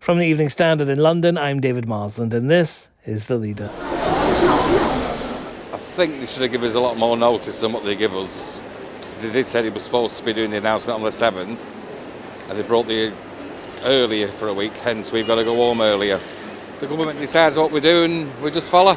From the Evening Standard in London, I'm David Marsland, and this is The Leader. I think they should have given us a lot more notice than what they give us. They did say they were supposed to be doing the announcement on the 7th, and they brought the earlier for a week, hence we've got to go home earlier. The government decides what we're doing, we just follow.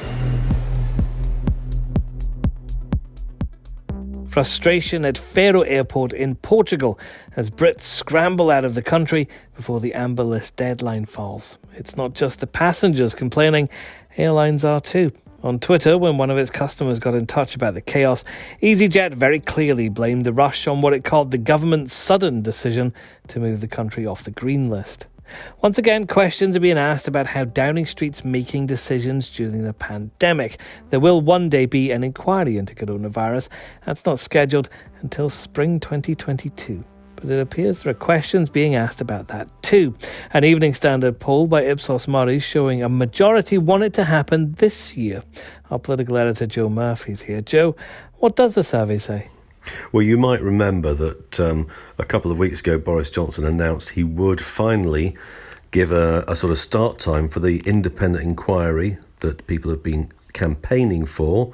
Frustration at Faro Airport in Portugal as Brits scramble out of the country before the amber list deadline falls. It's not just the passengers complaining, airlines are too. On Twitter, when one of its customers got in touch about the chaos, EasyJet very clearly blamed the rush on what it called the government's sudden decision to move the country off the green list. Once again, questions are being asked about how Downing Street's making decisions during the pandemic. There will one day be an inquiry into coronavirus. That's not scheduled until spring 2022. But it appears there are questions being asked about that too. An Evening Standard poll by Ipsos MORI showing a majority want it to happen this year. Our political editor Joe Murphy's here. Joe, what does the survey say? Well, you might remember that a couple of weeks ago, Boris Johnson announced he would finally give a sort of start time for the independent inquiry that people have been campaigning for,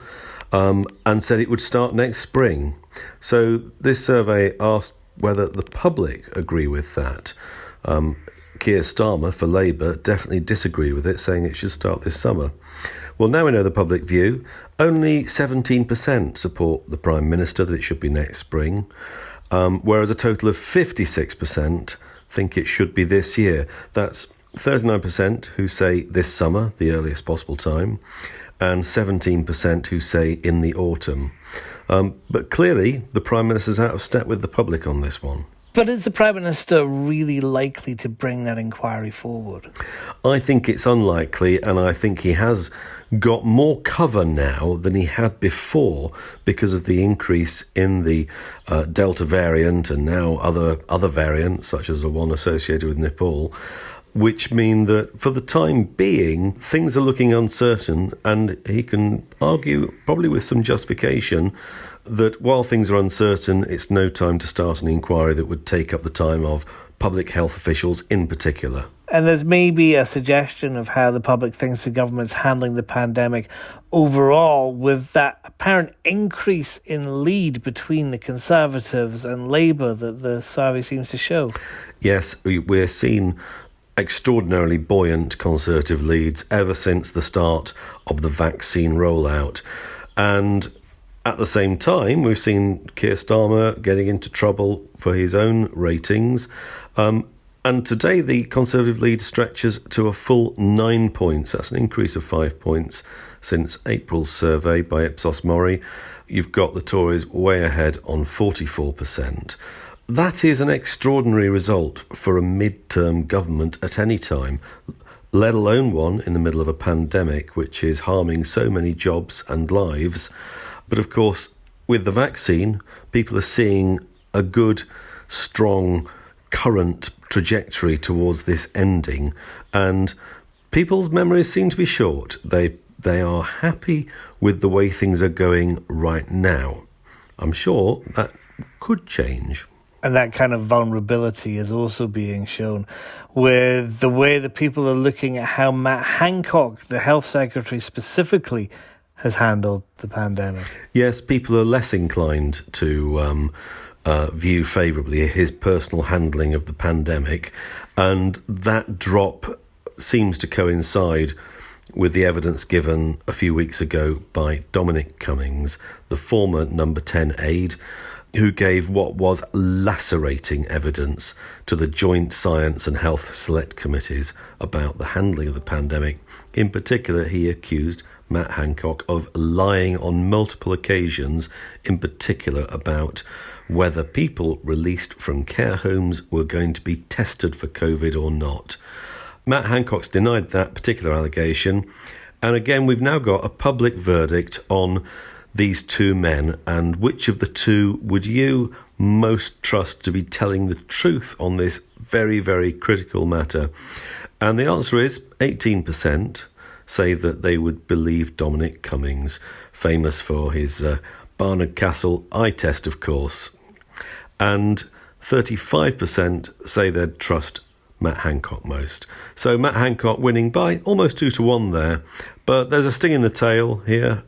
and said it would start next spring. So this survey asked whether the public agree with that. Keir Starmer for Labour definitely disagreed with it, saying it should start this summer. Well, now we know the public view. Only 17% support the Prime Minister that it should be next spring, whereas a total of 56% think it should be this year. That's 39% who say this summer, the earliest possible time, and 17% who say in the autumn. But clearly, the Prime Minister's out of step with the public on this one. But is the Prime Minister really likely to bring that inquiry forward? I think it's unlikely, and I think he has got more cover now than he had before because of the increase in the Delta variant and now other variants, such as the one associated with Nepal, which mean that for the time being, things are looking uncertain, and he can argue, probably with some justification, that while things are uncertain, it's no time to start an inquiry that would take up the time of public health officials in particular. And there's maybe a suggestion of how the public thinks the government's handling the pandemic overall, with that apparent increase in lead between the Conservatives and Labour that the survey seems to show. Yes, we're seeing extraordinarily buoyant Conservative leads ever since the start of the vaccine rollout. And at the same time, we've seen Keir Starmer getting into trouble for his own ratings. And today, the Conservative lead stretches to a full 9 points. That's an increase of 5 points since April's survey by Ipsos MORI. You've got the Tories way ahead on 44%. That is an extraordinary result for a mid-term government at any time, let alone one in the middle of a pandemic, which is harming so many jobs and lives. But of course, with the vaccine, people are seeing a good, strong, current trajectory towards this ending, and people's memories seem to be short. They are happy with the way things are going right now. I'm sure that could change. And that kind of vulnerability is also being shown with the way that people are looking at how Matt Hancock, the health secretary specifically, has handled the pandemic. Yes, people are less inclined to view favourably his personal handling of the pandemic, and that drop seems to coincide with the evidence given a few weeks ago by Dominic Cummings, the former number 10 aide, who gave what was lacerating evidence to the Joint Science and Health Select Committees about the handling of the pandemic. In particular, he accused Matt Hancock of lying on multiple occasions, in particular about whether people released from care homes were going to be tested for COVID or not. Matt Hancock's denied that particular allegation, and again we've now got a public verdict on these two men, and which of the two would you most trust to be telling the truth on this very, very critical matter? And the answer is 18% say that they would believe Dominic Cummings, famous for his Barnard Castle eye test, of course. And 35% say they'd trust Matt Hancock most. So Matt Hancock winning by almost 2-1 there. But there's a sting in the tail here,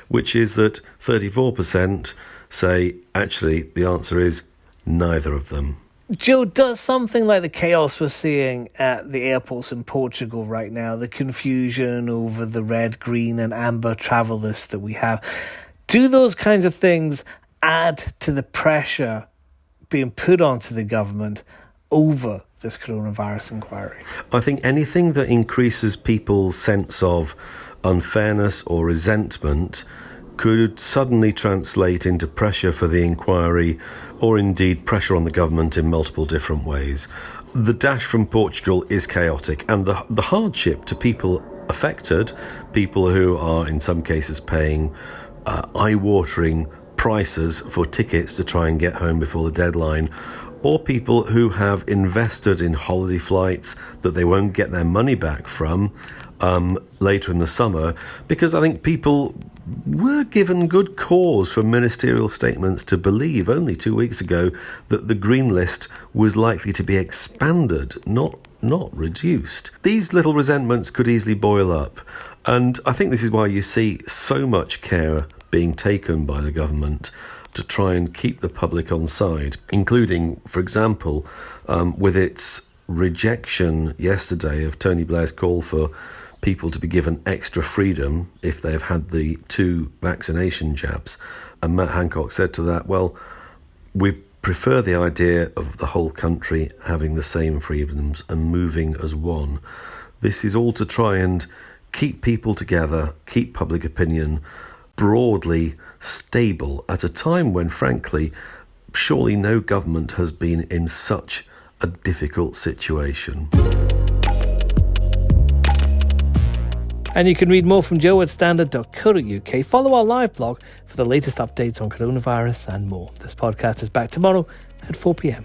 which is that 34% say, actually, the answer is neither of them. Joe, does something like the chaos we're seeing at the airports in Portugal right now, the confusion over the red, green and amber travel list that we have, do those kinds of things add to the pressure being put onto the government over this coronavirus inquiry? I think anything that increases people's sense of unfairness or resentment could suddenly translate into pressure for the inquiry, or indeed pressure on the government in multiple different ways. The dash from Portugal is chaotic, and the hardship to people affected, people who are in some cases paying eye-watering prices for tickets to try and get home before the deadline, or people who have invested in holiday flights that they won't get their money back from later in the summer, because I think people were given good cause for ministerial statements to believe only 2 weeks ago that the green list was likely to be expanded, not reduced. These little resentments could easily boil up, and I think this is why you see so much care being taken by the government to try and keep the public on side, including, for example, with its rejection yesterday of Tony Blair's call for people to be given extra freedom if they've had the 2 vaccination jabs. And Matt Hancock said to that, well, we prefer the idea of the whole country having the same freedoms and moving as one. This is all to try and keep people together, keep public opinion broadly stable at a time when, frankly, surely no government has been in such a difficult situation. And you can read more from Joe at standard.co.uk. Follow our live blog for the latest updates on coronavirus and more. This podcast is back tomorrow at 4 p.m.